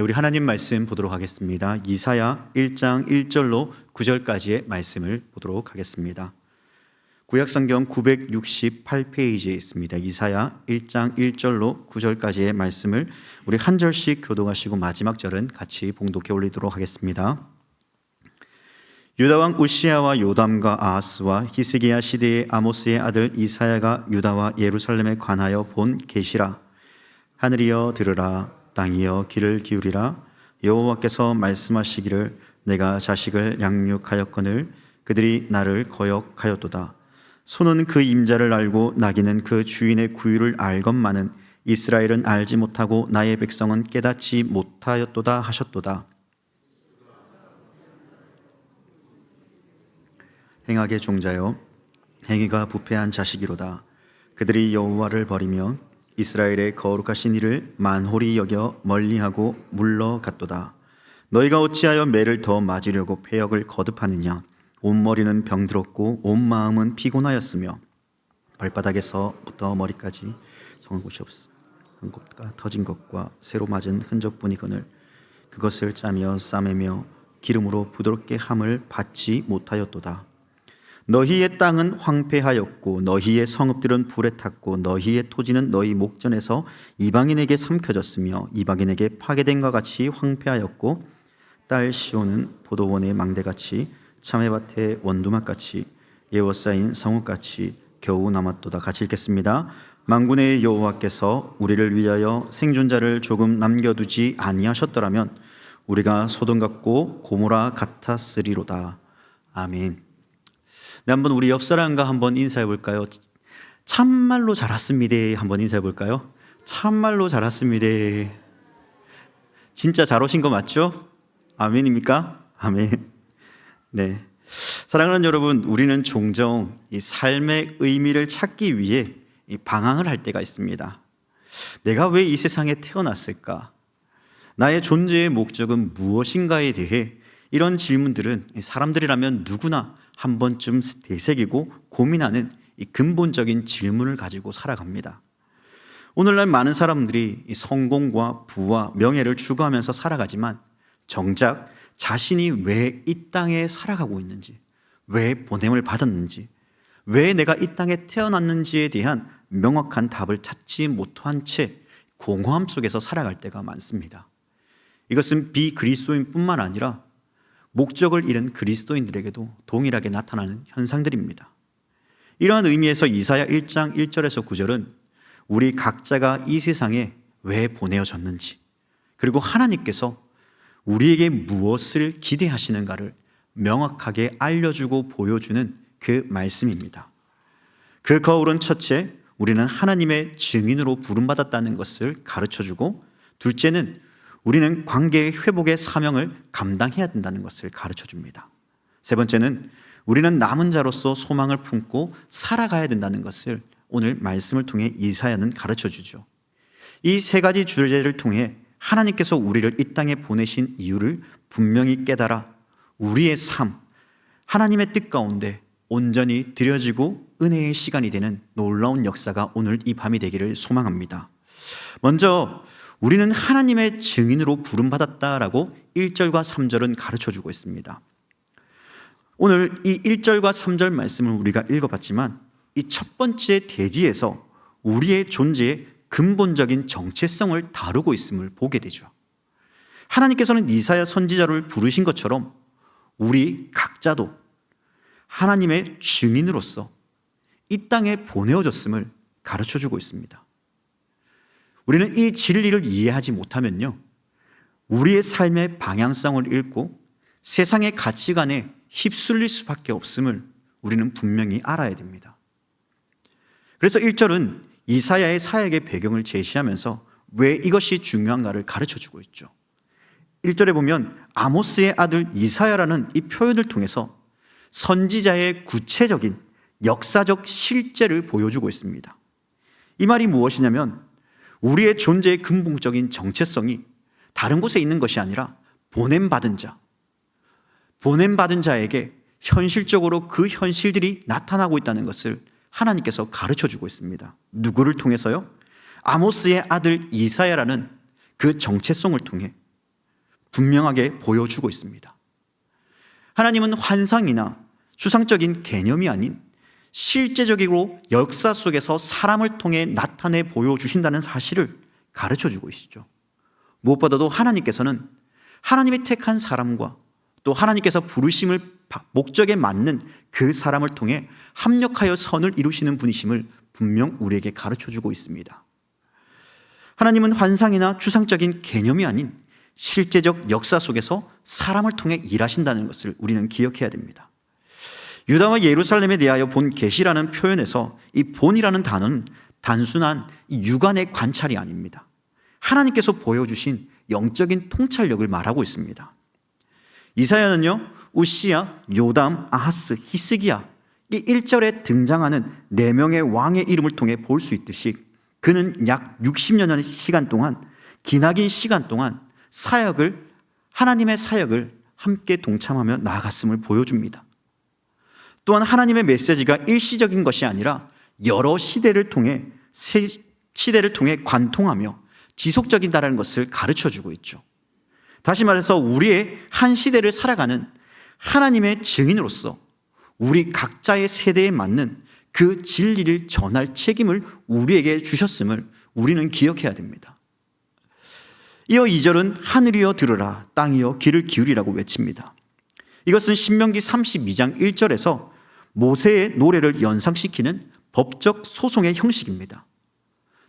네, 우리 하나님 말씀 보도록 하겠습니다. 이사야 1장 1절로 9절까지의 말씀을 보도록 하겠습니다. 구약성경 968페이지에 있습니다. 이사야 1장 1절로 9절까지의 말씀을 우리 한 절씩 교독하시고 마지막 절은 같이 봉독해 올리도록 하겠습니다. 유다왕 우시야와 요담과 아하스와 히스기야 시대의 아모스의 아들 이사야가 유다와 예루살렘에 관하여 본 계시라. 하늘이여 들으라, 땅이여 귀를 기울이라. 여호와께서 말씀하시기를 내가 자식을 양육하였거늘 그들이 나를 거역하였도다. 소는 그 임자를 알고 나귀는 그 주인의 구유를 알건만은 이스라엘은 알지 못하고 나의 백성은 깨닫지 못하였도다 하셨도다. 행악의 종자여, 행위가 부패한 자식이로다. 그들이 여호와를 버리며 이스라엘의 거룩하신 이를 만홀히 여겨 멀리하고 물러갔도다. 너희가 어찌하여 매를 더 맞으려고 패역을 거듭하느냐. 온머리는 병들었고 온 마음은 피곤하였으며 발바닥에서부터 머리까지 성한 곳이 없어. 한 곳가 터진 것과 새로 맞은 흔적뿐이거늘 그것을 짜며 싸매며 기름으로 부드럽게 함을 받지 못하였도다. 너희의 땅은 황폐하였고 너희의 성읍들은 불에 탔고 너희의 토지는 너희 목전에서 이방인에게 삼켜졌으며 이방인에게 파괴된과 같이 황폐하였고 딸 시온은 포도원의 망대같이 참외밭의 원두막같이 예워싸인 성읍같이 겨우 남았도다. 같이 읽겠습니다. 만군의 여호와께서 우리를 위하여 생존자를 조금 남겨두지 아니하셨더라면 우리가 소돔 같고 고모라 같았으리로다. 아멘. 네, 한번 우리 옆 사람과 한번 인사해 볼까요? 참말로 잘 왔습니다. 한번 인사해 볼까요? 참말로 잘 왔습니다. 진짜 잘 오신 거 맞죠? 아멘입니까? 아멘. 네, 사랑하는 여러분, 우리는 종종 이 삶의 의미를 찾기 위해 방황을 할 때가 있습니다. 내가 왜 이 세상에 태어났을까? 나의 존재의 목적은 무엇인가에 대해 이런 질문들은 사람들이라면 누구나 한 번쯤 되새기고 고민하는 이 근본적인 질문을 가지고 살아갑니다. 오늘날 많은 사람들이 이 성공과 부와 명예를 추구하면서 살아가지만 정작 자신이 왜 이 땅에 살아가고 있는지, 왜 보냄을 받았는지, 왜 내가 이 땅에 태어났는지에 대한 명확한 답을 찾지 못한 채 공허함 속에서 살아갈 때가 많습니다. 이것은 비그리스도인뿐만 아니라 목적을 잃은 그리스도인들에게도 동일하게 나타나는 현상들입니다. 이러한 의미에서 이사야 1장 1절에서 9절은 우리 각자가 이 세상에 왜 보내어졌는지, 그리고 하나님께서 우리에게 무엇을 기대하시는가를 명확하게 알려주고 보여주는 그 말씀입니다. 그 거울은 첫째, 우리는 하나님의 증인으로 부름받았다는 것을 가르쳐주고, 둘째는 우리는 관계의 회복의 사명을 감당해야 된다는 것을 가르쳐줍니다. 세 번째는 우리는 남은 자로서 소망을 품고 살아가야 된다는 것을 오늘 말씀을 통해 이사야는 가르쳐주죠. 이 세 가지 주제를 통해 하나님께서 우리를 이 땅에 보내신 이유를 분명히 깨달아 우리의 삶, 하나님의 뜻 가운데 온전히 드려지고 은혜의 시간이 되는 놀라운 역사가 오늘 이 밤이 되기를 소망합니다. 먼저 우리는 하나님의 증인으로 부름받았다라고 1절과 3절은 가르쳐주고 있습니다. 오늘 이 1절과 3절 말씀을 우리가 읽어봤지만 이 첫 번째 대지에서 우리의 존재의 근본적인 정체성을 다루고 있음을 보게 되죠. 하나님께서는 이사야 선지자를 부르신 것처럼 우리 각자도 하나님의 증인으로서 이 땅에 보내어졌음을 가르쳐주고 있습니다. 우리는 이 진리를 이해하지 못하면요, 우리의 삶의 방향성을 잃고 세상의 가치관에 휩쓸릴 수밖에 없음을 우리는 분명히 알아야 됩니다. 그래서 1절은 이사야의 사역의 배경을 제시하면서 왜 이것이 중요한가를 가르쳐주고 있죠. 1절에 보면 아모스의 아들 이사야라는 이 표현을 통해서 선지자의 구체적인 역사적 실제를 보여주고 있습니다. 이 말이 무엇이냐면 우리의 존재의 근본적인 정체성이 다른 곳에 있는 것이 아니라 보냄받은 자, 보냄받은 자에게 현실적으로 그 현실들이 나타나고 있다는 것을 하나님께서 가르쳐주고 있습니다. 누구를 통해서요? 아모스의 아들 이사야라는 그 정체성을 통해 분명하게 보여주고 있습니다. 하나님은 환상이나 추상적인 개념이 아닌 실제적이고 역사 속에서 사람을 통해 나타내 보여주신다는 사실을 가르쳐주고 계시죠. 무엇보다도 하나님께서는 하나님의 택한 사람과 또 하나님께서 부르심을 목적에 맞는 그 사람을 통해 합력하여 선을 이루시는 분이심을 분명 우리에게 가르쳐주고 있습니다. 하나님은 환상이나 추상적인 개념이 아닌 실제적 역사 속에서 사람을 통해 일하신다는 것을 우리는 기억해야 됩니다. 유다와 예루살렘에 대하여 본 계시라는 표현에서 이 본이라는 단어는 단순한 육안의 관찰이 아닙니다. 하나님께서 보여주신 영적인 통찰력을 말하고 있습니다. 이사야는요, 우시야, 요담, 아하스, 히스기야 이 1절에 등장하는 4명의 왕의 이름을 통해 볼 수 있듯이 그는 약 60년의 시간 동안, 기나긴 시간 동안 하나님의 사역을 함께 동참하며 나아갔음을 보여줍니다. 또한 하나님의 메시지가 일시적인 것이 아니라 여러 시대를 통해 관통하며 지속적이다라는 것을 가르쳐주고 있죠. 다시 말해서 우리의 한 시대를 살아가는 하나님의 증인으로서 우리 각자의 세대에 맞는 그 진리를 전할 책임을 우리에게 주셨음을 우리는 기억해야 됩니다. 이어 2절은 하늘이여 들으라, 땅이여 귀를 기울이라고 외칩니다. 이것은 신명기 32장 1절에서 모세의 노래를 연상시키는 법적 소송의 형식입니다.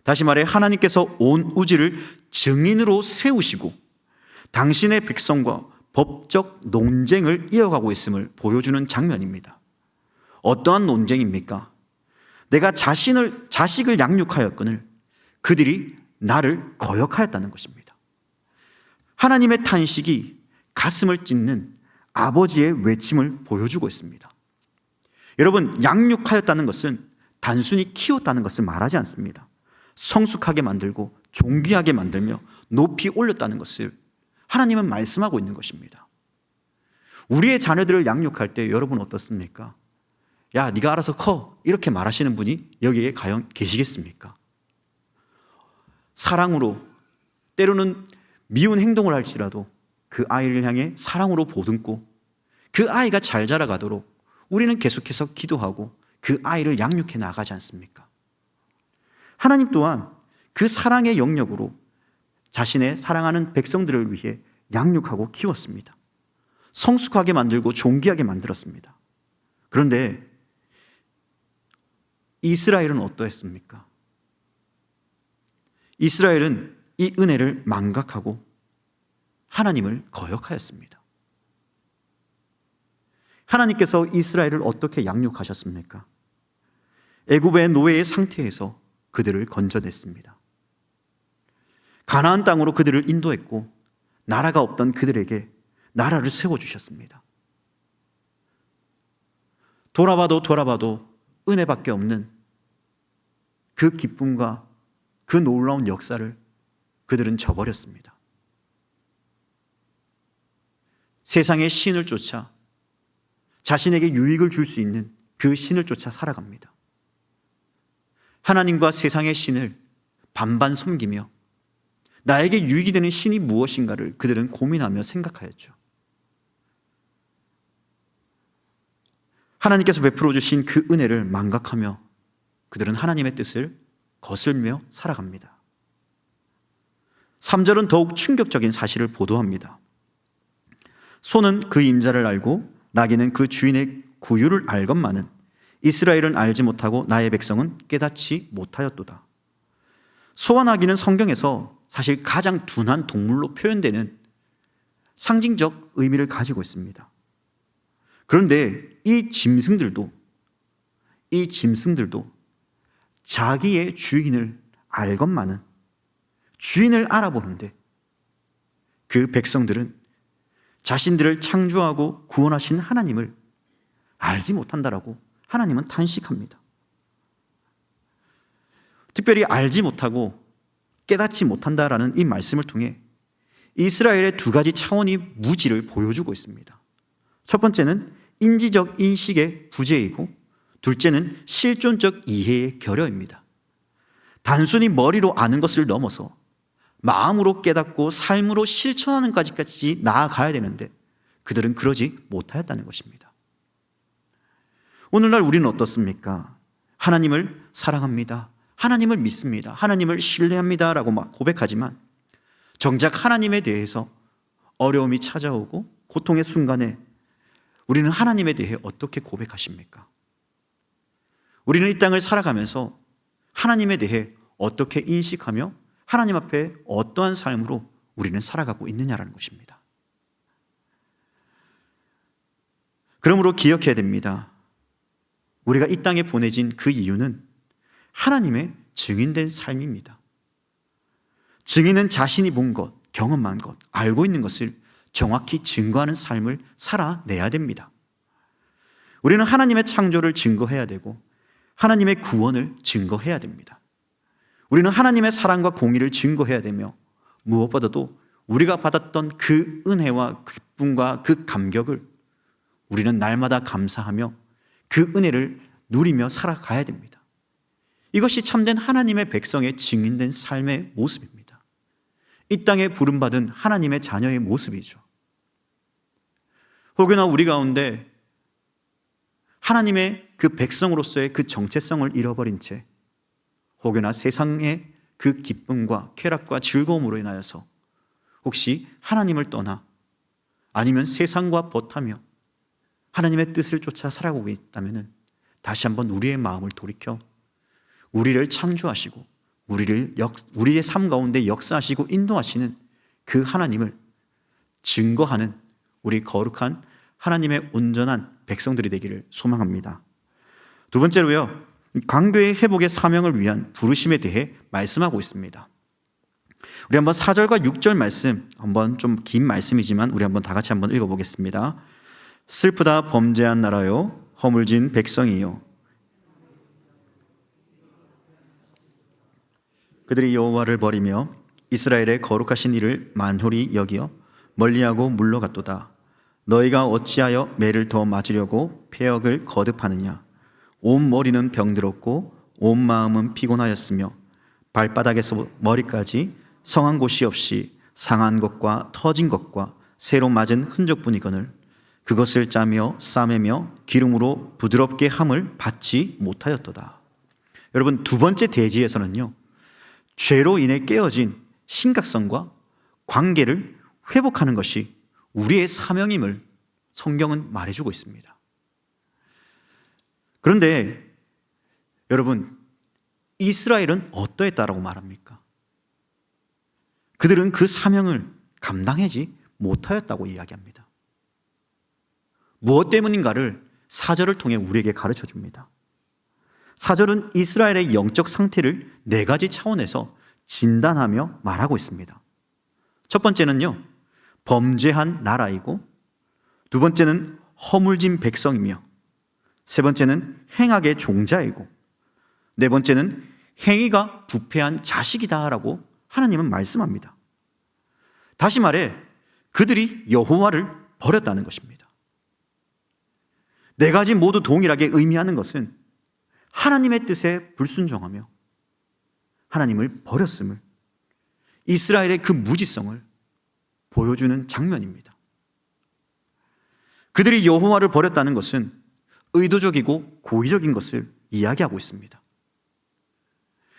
다시 말해 하나님께서 온 우주를 증인으로 세우시고 당신의 백성과 법적 논쟁을 이어가고 있음을 보여주는 장면입니다. 어떠한 논쟁입니까? 내가 자식을 양육하였거늘 그들이 나를 거역하였다는 것입니다. 하나님의 탄식이 가슴을 찢는 아버지의 외침을 보여주고 있습니다. 여러분, 양육하였다는 것은 단순히 키웠다는 것을 말하지 않습니다. 성숙하게 만들고 존귀하게 만들며 높이 올렸다는 것을 하나님은 말씀하고 있는 것입니다. 우리의 자녀들을 양육할 때 여러분 어떻습니까? 야, 네가 알아서 커, 이렇게 말하시는 분이 여기에 과연 계시겠습니까? 사랑으로, 때로는 미운 행동을 할지라도 그 아이를 향해 사랑으로 보듬고 그 아이가 잘 자라가도록 우리는 계속해서 기도하고 그 아이를 양육해 나가지 않습니까? 하나님 또한 그 사랑의 영역으로 자신의 사랑하는 백성들을 위해 양육하고 키웠습니다. 성숙하게 만들고 존귀하게 만들었습니다. 그런데 이스라엘은 어떠했습니까? 이스라엘은 이 은혜를 망각하고 하나님을 거역하였습니다. 하나님께서 이스라엘을 어떻게 양육하셨습니까? 애굽의 노예의 상태에서 그들을 건져냈습니다. 가나안 땅으로 그들을 인도했고 나라가 없던 그들에게 나라를 세워주셨습니다. 돌아봐도 은혜밖에 없는 그 기쁨과 그 놀라운 역사를 그들은 저버렸습니다. 세상의 신을 쫓아 자신에게 유익을 줄 수 있는 그 신을 쫓아 살아갑니다. 하나님과 세상의 신을 반반 섬기며 나에게 유익이 되는 신이 무엇인가를 그들은 고민하며 생각하였죠. 하나님께서 베풀어 주신 그 은혜를 망각하며 그들은 하나님의 뜻을 거슬며 살아갑니다. 3절은 더욱 충격적인 사실을 보도합니다. 소는 그 임자를 알고 나귀는 그 주인의 구유를 알건만은 이스라엘은 알지 못하고 나의 백성은 깨닫지 못하였도다. 소와 나귀는 성경에서 사실 가장 둔한 동물로 표현되는 상징적 의미를 가지고 있습니다. 그런데 이 짐승들도 자기의 주인을 알건만은, 주인을 알아보는데 그 백성들은 자신들을 창조하고 구원하신 하나님을 알지 못한다라고 하나님은 탄식합니다. 특별히 알지 못하고 깨닫지 못한다라는 이 말씀을 통해 이스라엘의 두 가지 차원의 무지를 보여주고 있습니다. 첫 번째는 인지적 인식의 부재이고, 둘째는 실존적 이해의 결여입니다. 단순히 머리로 아는 것을 넘어서 마음으로 깨닫고 삶으로 실천하는 까지까지 나아가야 되는데 그들은 그러지 못하였다는 것입니다. 오늘날 우리는 어떻습니까? 하나님을 사랑합니다. 하나님을 믿습니다. 하나님을 신뢰합니다. 라고 막 고백하지만 정작 하나님에 대해서 어려움이 찾아오고 고통의 순간에 우리는 하나님에 대해 어떻게 고백하십니까? 우리는 이 땅을 살아가면서 하나님에 대해 어떻게 인식하며 하나님 앞에 어떠한 삶으로 우리는 살아가고 있느냐라는 것입니다. 그러므로 기억해야 됩니다. 우리가 이 땅에 보내진 그 이유는 하나님의 증인된 삶입니다. 증인은 자신이 본 것, 경험한 것, 알고 있는 것을 정확히 증거하는 삶을 살아내야 됩니다. 우리는 하나님의 창조를 증거해야 되고 하나님의 구원을 증거해야 됩니다. 우리는 하나님의 사랑과 공의를 증거해야 되며 무엇보다도 우리가 받았던 그 은혜와 기쁨과 그 감격을 우리는 날마다 감사하며 그 은혜를 누리며 살아가야 됩니다. 이것이 참된 하나님의 백성의 증인된 삶의 모습입니다. 이 땅에 부름받은 하나님의 자녀의 모습이죠. 혹여나 우리 가운데 하나님의 그 백성으로서의 그 정체성을 잃어버린 채 혹여나 세상의 그 기쁨과 쾌락과 즐거움으로 인하여서 혹시 하나님을 떠나 아니면 세상과 벗하며 하나님의 뜻을 쫓아 살아가고 있다면 다시 한번 우리의 마음을 돌이켜 우리를 창조하시고 우리의 삶 가운데 역사하시고 인도하시는 그 하나님을 증거하는 우리 거룩한 하나님의 온전한 백성들이 되기를 소망합니다. 두 번째로요, 관교의 회복의 사명을 위한 부르심에 대해 말씀하고 있습니다. 우리 한번 4절과 6절 말씀, 한번 좀 긴 말씀이지만 우리 한번 다 같이 한번 읽어보겠습니다. 슬프다 범죄한 나라요, 허물진 백성이요. 그들이 여호와를 버리며 이스라엘의 거룩하신 이를 만홀히 여기어 멀리하고 물러갔도다. 너희가 어찌하여 매를 더 맞으려고 폐역을 거듭하느냐. 온 머리는 병들었고 온 마음은 피곤하였으며 발바닥에서 머리까지 성한 곳이 없이 상한 것과 터진 것과 새로 맞은 흔적뿐이거늘 그것을 짜며 싸매며 기름으로 부드럽게 함을 받지 못하였도다. 여러분, 두 번째 대지에서는요, 죄로 인해 깨어진 심각성과 관계를 회복하는 것이 우리의 사명임을 성경은 말해주고 있습니다. 그런데 여러분, 이스라엘은 어떠했다라고 말합니까? 그들은 그 사명을 감당하지 못하였다고 이야기합니다. 무엇 때문인가를 4절을 통해 우리에게 가르쳐 줍니다. 4절은 이스라엘의 영적 상태를 4가지 차원에서 진단하며 말하고 있습니다. 첫 번째는요, 범죄한 나라이고, 두 번째는 허물진 백성이며, 세 번째는 행악의 종자이고, 네 번째는 행위가 부패한 자식이다라고 하나님은 말씀합니다. 다시 말해 그들이 여호와를 버렸다는 것입니다. 4가지 모두 동일하게 의미하는 것은 하나님의 뜻에 불순종하며 하나님을 버렸음을, 이스라엘의 그 무지성을 보여주는 장면입니다. 그들이 여호와를 버렸다는 것은 의도적이고 고의적인 것을 이야기하고 있습니다.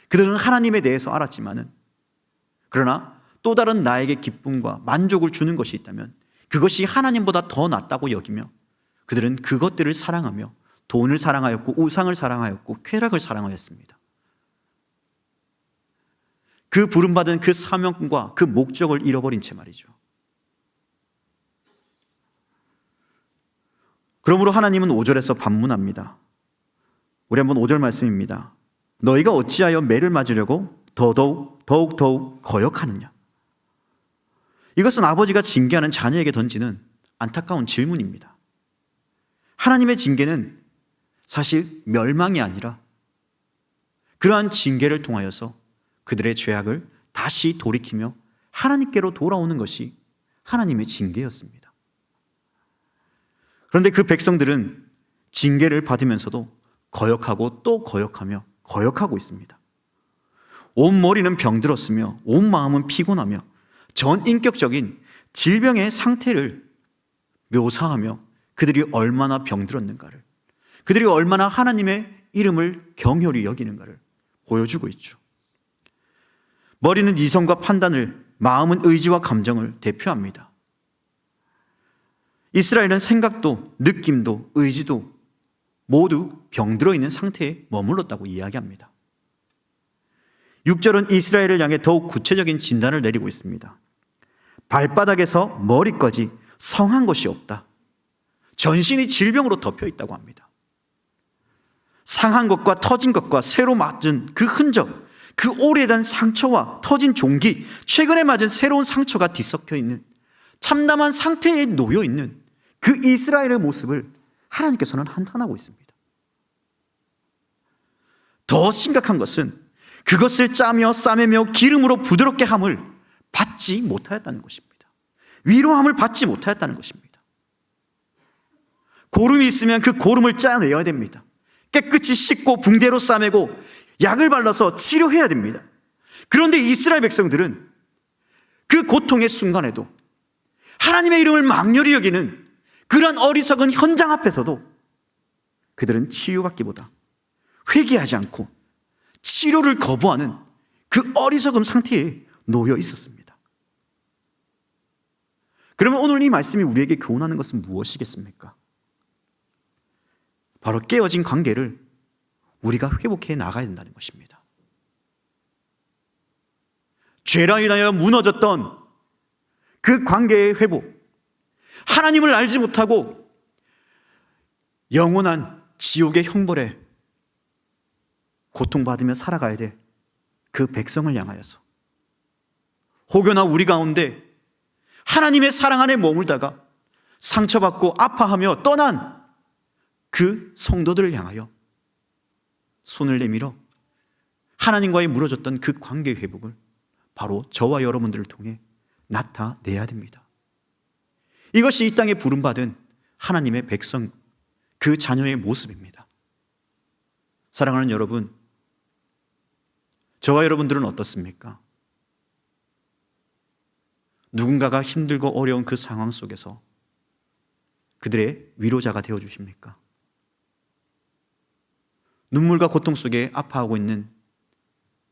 그들은 하나님에 대해서 알았지만은, 그러나 또 다른 나에게 기쁨과 만족을 주는 것이 있다면 그것이 하나님보다 더 낫다고 여기며 그들은 그것들을 사랑하며 돈을 사랑하였고 우상을 사랑하였고 쾌락을 사랑하였습니다. 그 부름받은 그 사명과 그 목적을 잃어버린 채 말이죠. 그러므로 하나님은 5절에서 반문합니다. 우리 한번 5절 말씀입니다. 너희가 어찌하여 매를 맞으려고 더욱 거역하느냐. 이것은 아버지가 징계하는 자녀에게 던지는 안타까운 질문입니다. 하나님의 징계는 사실 멸망이 아니라 그러한 징계를 통하여서 그들의 죄악을 다시 돌이키며 하나님께로 돌아오는 것이 하나님의 징계였습니다. 그런데 그 백성들은 징계를 받으면서도 거역하고 또 거역하며 거역하고 있습니다. 온 머리는 병들었으며 온 마음은 피곤하며 전 인격적인 질병의 상태를 묘사하며 그들이 얼마나 병들었는가를, 그들이 얼마나 하나님의 이름을 경홀히 여기는가를 보여주고 있죠. 머리는 이성과 판단을, 마음은 의지와 감정을 대표합니다. 이스라엘은 생각도 느낌도 의지도 모두 병들어 있는 상태에 머물렀다고 이야기합니다. 6절은 이스라엘을 향해 더욱 구체적인 진단을 내리고 있습니다. 발바닥에서 머리까지 성한 것이 없다. 전신이 질병으로 덮여 있다고 합니다. 상한 것과 터진 것과 새로 맞은 그 흔적, 그 오래된 상처와 터진 종기, 최근에 맞은 새로운 상처가 뒤섞여 있는 참담한 상태에 놓여 있는 그 이스라엘의 모습을 하나님께서는 한탄하고 있습니다. 더 심각한 것은 그것을 짜며 싸매며 기름으로 부드럽게 함을 받지 못하였다는 것입니다. 위로함을 받지 못하였다는 것입니다. 고름이 있으면 그 고름을 짜내야 됩니다. 깨끗이 씻고 붕대로 싸매고 약을 발라서 치료해야 됩니다. 그런데 이스라엘 백성들은 그 고통의 순간에도 하나님의 이름을 망렬히 여기는 그러한 어리석은 현장 앞에서도 그들은 치유받기보다 회개하지 않고 치료를 거부하는 그 어리석음 상태에 놓여 있었습니다. 그러면 오늘 이 말씀이 우리에게 교훈하는 것은 무엇이겠습니까? 바로 깨어진 관계를 우리가 회복해 나가야 된다는 것입니다. 죄로 인하여 무너졌던 그 관계의 회복, 하나님을 알지 못하고 영원한 지옥의 형벌에 고통받으며 살아가야 될 그 백성을 향하여서, 혹여나 우리 가운데 하나님의 사랑 안에 머물다가 상처받고 아파하며 떠난 그 성도들을 향하여 손을 내밀어 하나님과의 무너졌던 그 관계 회복을 바로 저와 여러분들을 통해 나타내야 됩니다. 이것이 이 땅에 부름받은 하나님의 백성, 그 자녀의 모습입니다. 사랑하는 여러분, 저와 여러분들은 어떻습니까? 누군가가 힘들고 어려운 그 상황 속에서 그들의 위로자가 되어주십니까? 눈물과 고통 속에 아파하고 있는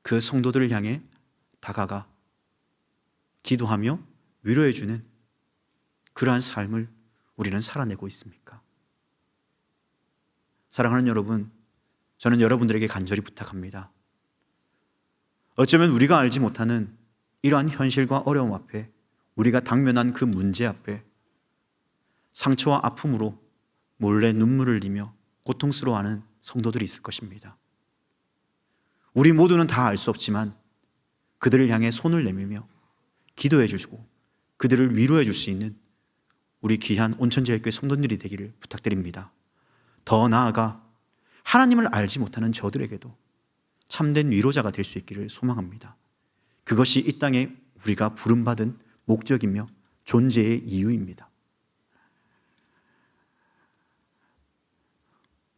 그 성도들을 향해 다가가 기도하며 위로해주는 그러한 삶을 우리는 살아내고 있습니까? 사랑하는 여러분, 저는 여러분들에게 간절히 부탁합니다. 어쩌면 우리가 알지 못하는 이러한 현실과 어려움 앞에, 우리가 당면한 그 문제 앞에 상처와 아픔으로 몰래 눈물을 흘리며 고통스러워하는 성도들이 있을 것입니다. 우리 모두는 다 알 수 없지만 그들을 향해 손을 내밀며 기도해 주시고 그들을 위로해 줄 수 있는 우리 귀한 온천제일교회 성도들이 되기를 부탁드립니다. 더 나아가 하나님을 알지 못하는 저들에게도 참된 위로자가 될 수 있기를 소망합니다. 그것이 이 땅에 우리가 부름받은 목적이며 존재의 이유입니다.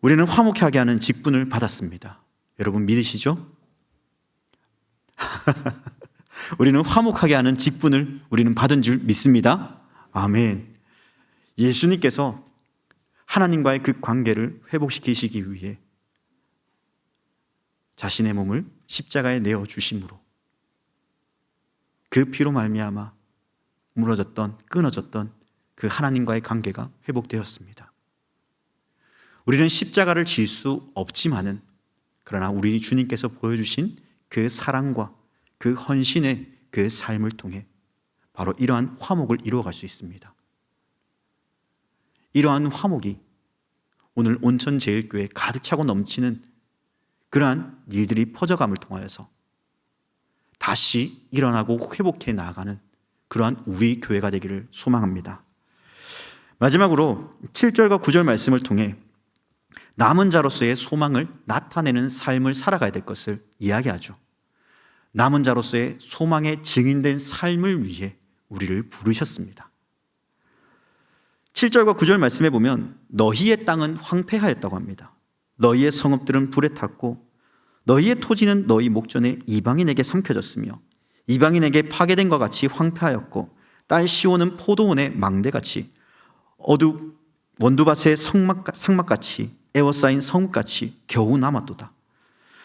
우리는 화목하게 하는 직분을 받았습니다. 여러분 믿으시죠? 우리는 화목하게 하는 직분을 우리는 받은 줄 믿습니다. 아멘. 예수님께서 하나님과의 그 관계를 회복시키시기 위해 자신의 몸을 십자가에 내어 주심으로 그 피로 말미암아 무너졌던, 끊어졌던 그 하나님과의 관계가 회복되었습니다. 우리는 십자가를 질 수 없지만은, 그러나 우리 주님께서 보여주신 그 사랑과 그 헌신의 그 삶을 통해 바로 이러한 화목을 이루어갈 수 있습니다. 이러한 화목이 오늘 온천제일교회에 가득 차고 넘치는 그러한 일들이 퍼져감을 통하여서 다시 일어나고 회복해 나아가는 그러한 우리 교회가 되기를 소망합니다. 마지막으로 7절과 9절 말씀을 통해 남은 자로서의 소망을 나타내는 삶을 살아가야 될 것을 이야기하죠. 남은 자로서의 소망의 증인된 삶을 위해 우리를 부르셨습니다. 7절과 9절 말씀에 보면 너희의 땅은 황폐하였다고 합니다. 너희의 성읍들은 불에 탔고 너희의 토지는 너희 목전에 이방인에게 삼켜졌으며 이방인에게 파괴된 것 같이 황폐하였고 딸 시온은 포도원의 망대같이 원두밭의 상막같이 에워싸인 성읍같이 겨우 남았도다.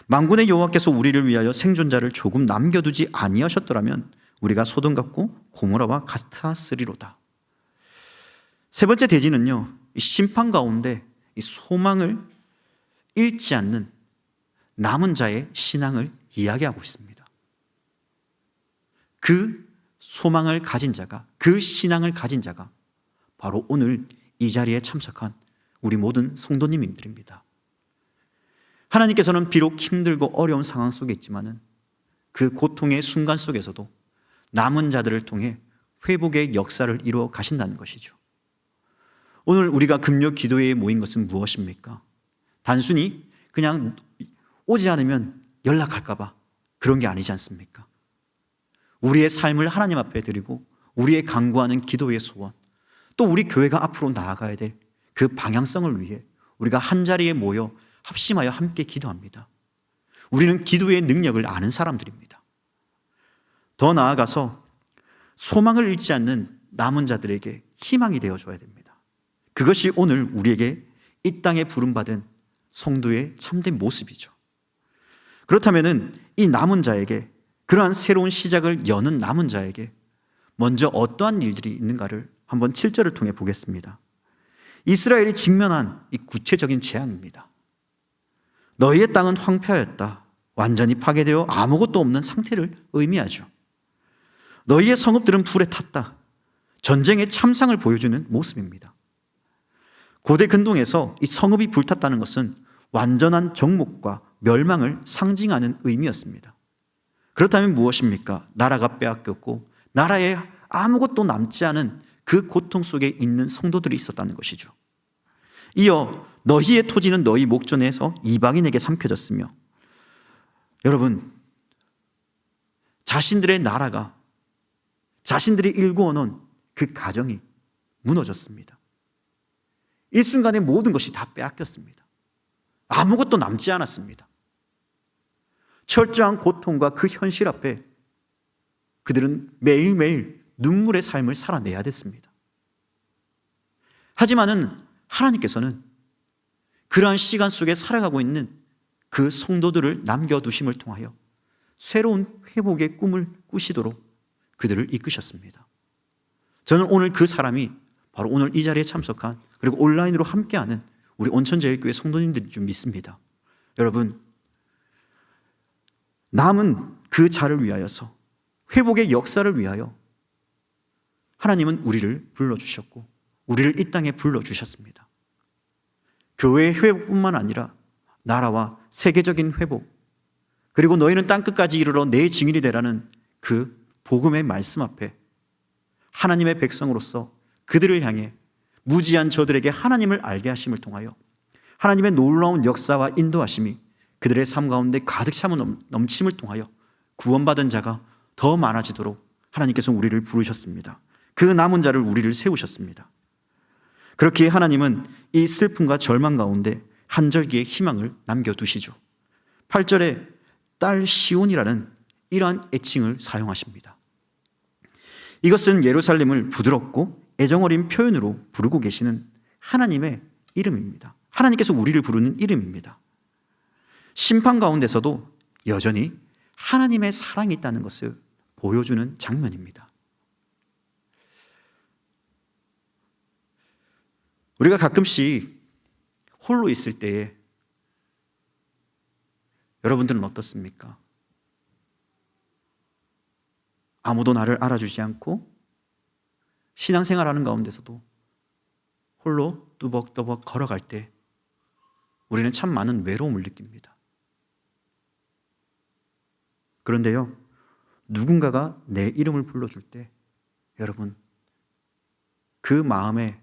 만군의 여호와께서 우리를 위하여 생존자를 조금 남겨두지 아니하셨더라면 우리가 소돔 같고 고모라와 같았으리로다. 세 번째 대지는요, 이 심판 가운데 이 소망을 잃지 않는 남은 자의 신앙을 이야기하고 있습니다. 그 소망을 가진 자가, 그 신앙을 가진 자가 바로 오늘 이 자리에 참석한 우리 모든 성도님들입니다. 하나님께서는 비록 힘들고 어려운 상황 속에 있지만은 그 고통의 순간 속에서도 남은 자들을 통해 회복의 역사를 이루어 가신다는 것이죠. 오늘 우리가 금요 기도회에 모인 것은 무엇입니까? 단순히 그냥 오지 않으면 연락할까봐 그런 게 아니지 않습니까? 우리의 삶을 하나님 앞에 드리고 우리의 간구하는 기도의 소원, 또 우리 교회가 앞으로 나아가야 될 그 방향성을 위해 우리가 한자리에 모여 합심하여 함께 기도합니다. 우리는 기도의 능력을 아는 사람들입니다. 더 나아가서 소망을 잃지 않는 남은 자들에게 희망이 되어줘야 됩니다. 그것이 오늘 우리에게 이 땅에 부름받은 성도의 참된 모습이죠. 그렇다면 이 남은 자에게, 그러한 새로운 시작을 여는 남은 자에게 먼저 어떠한 일들이 있는가를 한번 7절을 통해 보겠습니다. 이스라엘이 직면한 이 구체적인 재앙입니다. 너희의 땅은 황폐하였다. 완전히 파괴되어 아무것도 없는 상태를 의미하죠. 너희의 성읍들은 불에 탔다. 전쟁의 참상을 보여주는 모습입니다. 고대 근동에서 이 성읍이 불탔다는 것은 완전한 정복과 멸망을 상징하는 의미였습니다. 그렇다면 무엇입니까? 나라가 빼앗겼고 나라에 아무것도 남지 않은 그 고통 속에 있는 성도들이 있었다는 것이죠. 이어 너희의 토지는 너희 목전에서 이방인에게 삼켜졌으며, 여러분, 자신들의 나라가, 자신들이 일구어 놓은 그 가정이 무너졌습니다. 일순간에 모든 것이 다 빼앗겼습니다. 아무것도 남지 않았습니다. 철저한 고통과 그 현실 앞에 그들은 매일매일 눈물의 삶을 살아내야 됐습니다. 하지만은 하나님께서는 그러한 시간 속에 살아가고 있는 그 성도들을 남겨두심을 통하여 새로운 회복의 꿈을 꾸시도록 그들을 이끄셨습니다. 저는 오늘 그 사람이 바로 오늘 이 자리에 참석한, 그리고 온라인으로 함께하는 우리 온천제일교회 성도님들인 줄 믿습니다. 여러분, 남은 그 자를 위하여서, 회복의 역사를 위하여 하나님은 우리를 불러주셨고 우리를 이 땅에 불러주셨습니다. 교회의 회복뿐만 아니라 나라와 세계적인 회복, 그리고 너희는 땅끝까지 이르러 내 증인이 되라는 그 복음의 말씀 앞에 하나님의 백성으로서 그들을 향해 무지한 저들에게 하나님을 알게 하심을 통하여 하나님의 놀라운 역사와 인도하심이 그들의 삶 가운데 가득 차 넘침을 통하여 구원받은 자가 더 많아지도록 하나님께서 우리를 부르셨습니다. 그 남은 자를 우리를 세우셨습니다. 그렇게 하나님은 이 슬픔과 절망 가운데 한 절기의 희망을 남겨두시죠. 8절에 딸 시온이라는 이러한 애칭을 사용하십니다. 이것은 예루살렘을 부드럽고 애정어린 표현으로 부르고 계시는 하나님의 이름입니다. 하나님께서 우리를 부르는 이름입니다. 심판 가운데서도 여전히 하나님의 사랑이 있다는 것을 보여주는 장면입니다. 우리가 가끔씩 홀로 있을 때에 여러분들은 어떻습니까? 아무도 나를 알아주지 않고 신앙생활하는 가운데서도 홀로 뚜벅뚜벅 걸어갈 때 우리는 참 많은 외로움을 느낍니다. 그런데요, 누군가가 내 이름을 불러줄 때 여러분, 그 마음에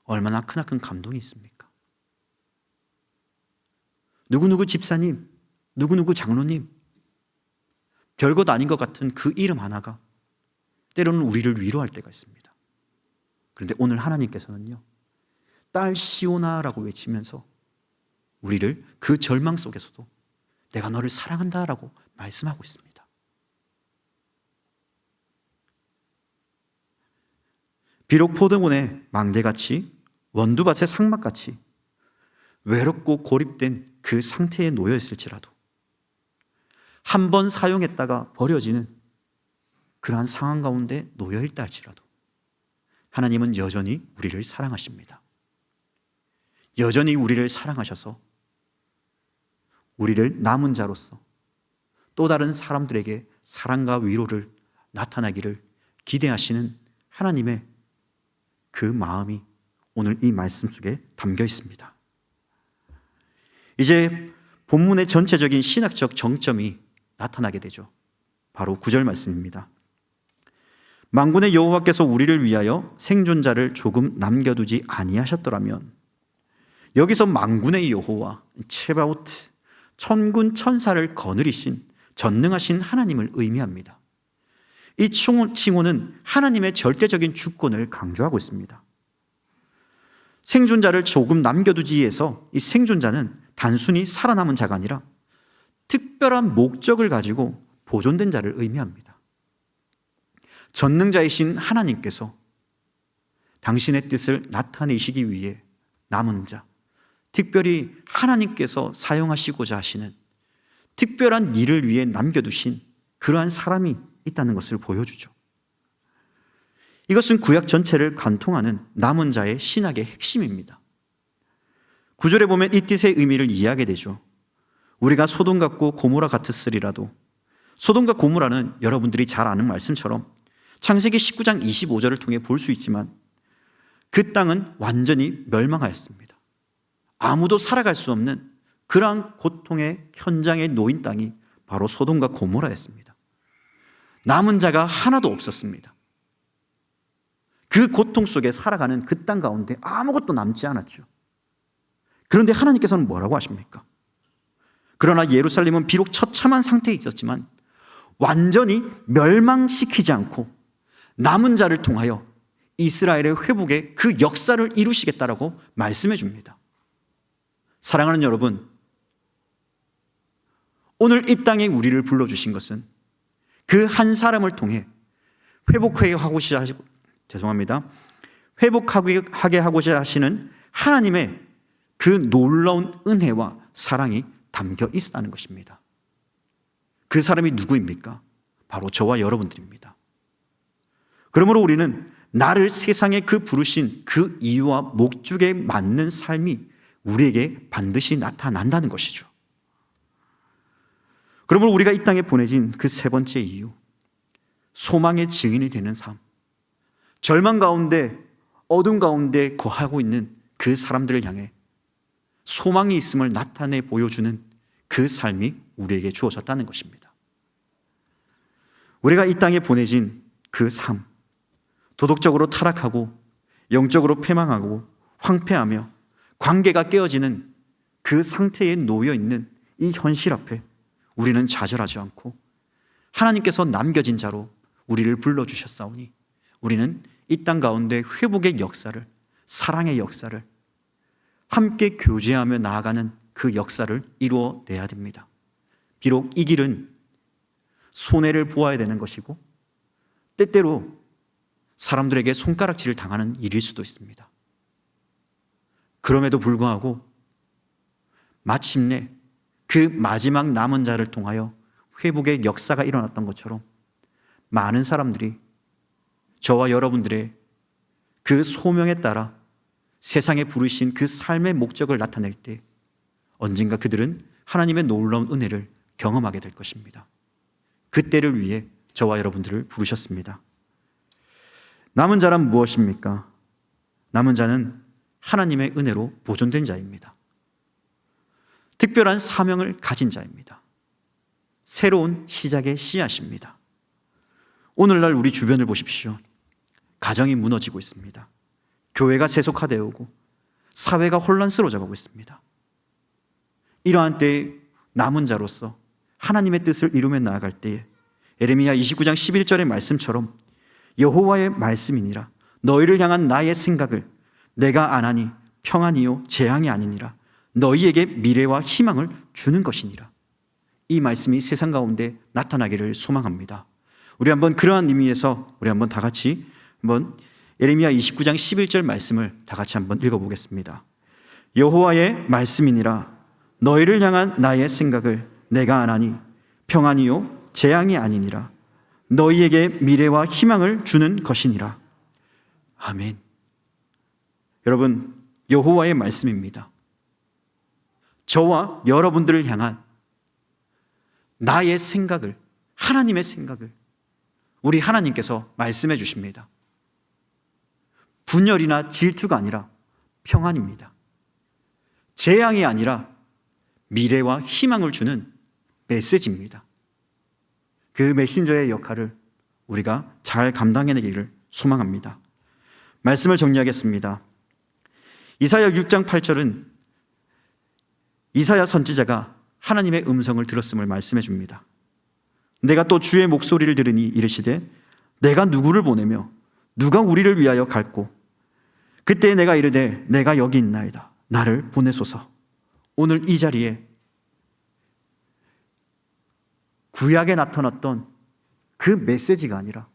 얼마나 크나큰 감동이 있습니까? 누구누구 집사님, 누구누구 장로님, 별것 아닌 것 같은 그 이름 하나가 때로는 우리를 위로할 때가 있습니다. 그런데 오늘 하나님께서는요, 딸 시오나라고 외치면서 우리를 그 절망 속에서도 내가 너를 사랑한다라고 말씀하고 있습니다. 비록 포도원의 망대같이 원두밭의 상막같이 외롭고 고립된 그 상태에 놓여 있을지라도 한 번 사용했다가 버려지는 그러한 상황 가운데 놓여 있다 할지라도 하나님은 여전히 우리를 사랑하십니다. 여전히 우리를 사랑하셔서 우리를 남은 자로서 또 다른 사람들에게 사랑과 위로를 나타나기를 기대하시는 하나님의 그 마음이 오늘 이 말씀 속에 담겨 있습니다. 이제 본문의 전체적인 신학적 정점이 나타나게 되죠. 바로 9절 말씀입니다. 만군의 여호와께서 우리를 위하여 생존자를 조금 남겨두지 아니하셨더라면, 여기서 만군의 여호와, 체바오트, 천군 천사를 거느리신 전능하신 하나님을 의미합니다. 이 칭호는 하나님의 절대적인 주권을 강조하고 있습니다. 생존자를 조금 남겨두지 위해서 이 생존자는 단순히 살아남은 자가 아니라 특별한 목적을 가지고 보존된 자를 의미합니다. 전능자이신 하나님께서 당신의 뜻을 나타내시기 위해 남은 자, 특별히 하나님께서 사용하시고자 하시는 특별한 일을 위해 남겨두신 그러한 사람이 있다는 것을 보여주죠. 이것은 구약 전체를 관통하는 남은 자의 신학의 핵심입니다. 9절에 보면 이 뜻의 의미를 이해하게 되죠. 우리가 소돔 같고 고모라 같았으리라도, 소돔과 고모라는 여러분들이 잘 아는 말씀처럼 창세기 19장 25절을 통해 볼 수 있지만 그 땅은 완전히 멸망하였습니다. 아무도 살아갈 수 없는 그러한 고통의 현장에 놓인 땅이 바로 소돔과 고모라였습니다. 남은 자가 하나도 없었습니다. 그 고통 속에 살아가는 그 땅 가운데 아무것도 남지 않았죠. 그런데 하나님께서는 뭐라고 하십니까? 그러나 예루살렘은 비록 처참한 상태에 있었지만 완전히 멸망시키지 않고 남은 자를 통하여 이스라엘의 회복의 그 역사를 이루시겠다라고 말씀해 줍니다. 사랑하는 여러분, 오늘 이 땅에 우리를 불러주신 것은 그 한 사람을 통해 회복하게 하고자 하시는 하나님의 그 놀라운 은혜와 사랑이 담겨 있다는 것입니다. 그 사람이 누구입니까? 바로 저와 여러분들입니다. 그러므로 우리는 나를 세상에 그 부르신 그 이유와 목적에 맞는 삶이 우리에게 반드시 나타난다는 것이죠. 그러므로 우리가 이 땅에 보내진 그 세 번째 이유, 소망의 증인이 되는 삶, 절망 가운데 어둠 가운데 거하고 있는 그 사람들을 향해 소망이 있음을 나타내 보여주는 그 삶이 우리에게 주어졌다는 것입니다. 우리가 이 땅에 보내진 그 삶, 도덕적으로 타락하고 영적으로 패망하고 황폐하며 관계가 깨어지는 그 상태에 놓여 있는 이 현실 앞에 우리는 좌절하지 않고 하나님께서 남겨진 자로 우리를 불러주셨사오니 우리는 이 땅 가운데 회복의 역사를, 사랑의 역사를, 함께 교제하며 나아가는 그 역사를 이루어내야 됩니다. 비록 이 길은 손해를 보아야 되는 것이고 때때로 사람들에게 손가락질을 당하는 일일 수도 있습니다. 그럼에도 불구하고 마침내 그 마지막 남은 자를 통하여 회복의 역사가 일어났던 것처럼 많은 사람들이 저와 여러분들의 그 소명에 따라 세상에 부르신 그 삶의 목적을 나타낼 때 언젠가 그들은 하나님의 놀라운 은혜를 경험하게 될 것입니다. 그때를 위해 저와 여러분들을 부르셨습니다. 남은 자란 무엇입니까? 남은 자는 하나님의 은혜로 보존된 자입니다. 특별한 사명을 가진 자입니다. 새로운 시작의 씨앗입니다. 오늘날 우리 주변을 보십시오. 가정이 무너지고 있습니다. 교회가 세속화되어 오고 사회가 혼란스러워져 가고 있습니다. 이러한 때에 남은 자로서 하나님의 뜻을 이루며 나아갈 때에 예레미야 29장 11절의 말씀처럼 여호와의 말씀이니라 너희를 향한 나의 생각을 내가 안하니 평안이요 재앙이 아니니라 너희에게 미래와 희망을 주는 것이니라. 이 말씀이 세상 가운데 나타나기를 소망합니다. 우리 한번 그러한 의미에서 우리 한번 다 같이 한번 예레미야 29장 11절 말씀을 다 같이 한번 읽어보겠습니다. 여호와의 말씀이니라. 너희를 향한 나의 생각을 내가 아나니 평안이요 재앙이 아니니라. 너희에게 미래와 희망을 주는 것이니라. 아멘. 여러분, 여호와의 말씀입니다. 저와 여러분들을 향한 나의 생각을, 하나님의 생각을 우리 하나님께서 말씀해 주십니다. 분열이나 질투가 아니라 평안입니다. 재앙이 아니라 미래와 희망을 주는 메시지입니다. 그 메신저의 역할을 우리가 잘 감당해내기를 소망합니다. 말씀을 정리하겠습니다. 이사야 6장 8절은 이사야 선지자가 하나님의 음성을 들었음을 말씀해 줍니다. 내가 또 주의 목소리를 들으니 이르시되 내가 누구를 보내며 누가 우리를 위하여 갈꼬. 그때 내가 이르되 내가 여기 있나이다. 나를 보내소서. 오늘 이 자리에 구약에 나타났던 그 메시지가 아니라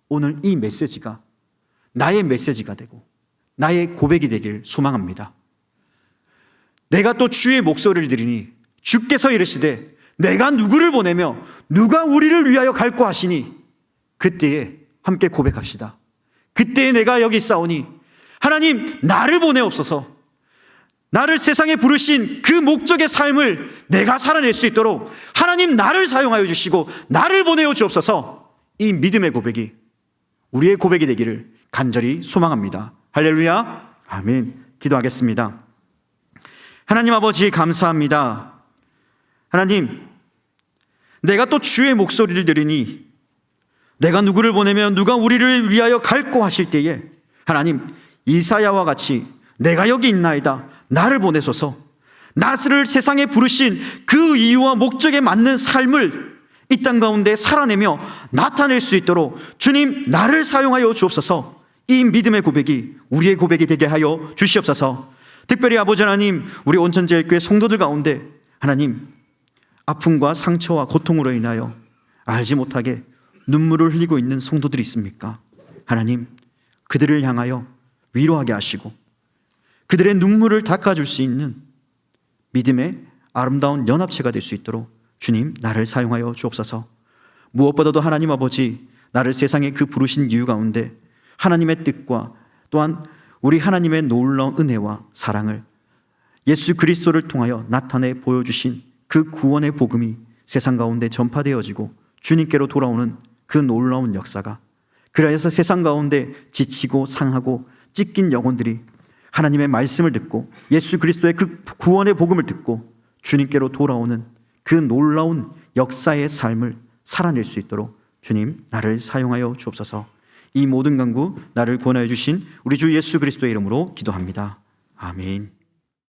오늘 이 메시지가 나의 메시지가 되고 나의 고백이 되길 소망합니다. 내가 또 주의 목소리를 들으니 주께서 이르시되 내가 누구를 보내며 누가 우리를 위하여 갈꼬 하시니 그때에 함께 고백합시다. 그때에 내가 여기 있사오니 하나님 나를 보내옵소서. 나를 세상에 부르신 그 목적의 삶을 내가 살아낼 수 있도록 하나님 나를 사용하여 주시고 나를 보내어 주옵소서. 이 믿음의 고백이 우리의 고백이 되기를 간절히 소망합니다. 할렐루야. 아멘. 기도하겠습니다. 하나님 아버지 감사합니다. 하나님, 내가 또 주의 목소리를 들으니 내가 누구를 보내면 누가 우리를 위하여 갈꼬 하실 때에 하나님 이사야와 같이 내가 여기 있나이다. 나를 보내소서. 나를 세상에 부르신 그 이유와 목적에 맞는 삶을 이 땅 가운데 살아내며 나타낼 수 있도록 주님 나를 사용하여 주옵소서. 이 믿음의 고백이 우리의 고백이 되게 하여 주시옵소서. 특별히 아버지 하나님, 우리 온천제일교회 성도들 가운데 하나님 아픔과 상처와 고통으로 인하여 알지 못하게 눈물을 흘리고 있는 성도들이 있습니까? 하나님 그들을 향하여 위로하게 하시고 그들의 눈물을 닦아줄 수 있는 믿음의 아름다운 연합체가 될 수 있도록 주님 나를 사용하여 주옵소서. 무엇보다도 하나님 아버지 나를 세상에 그 부르신 이유 가운데 하나님의 뜻과 또한 우리 하나님의 놀라운 은혜와 사랑을 예수 그리스도를 통하여 나타내 보여주신 그 구원의 복음이 세상 가운데 전파되어지고 주님께로 돌아오는 그 놀라운 역사가, 그래서 세상 가운데 지치고 상하고 찢긴 영혼들이 하나님의 말씀을 듣고 예수 그리스도의 그 구원의 복음을 듣고 주님께로 돌아오는 그 놀라운 역사의 삶을 살아낼 수 있도록 주님 나를 사용하여 주옵소서. 이 모든 간구 나를 권하여 주신 우리 주 예수 그리스도의 이름으로 기도합니다. 아멘.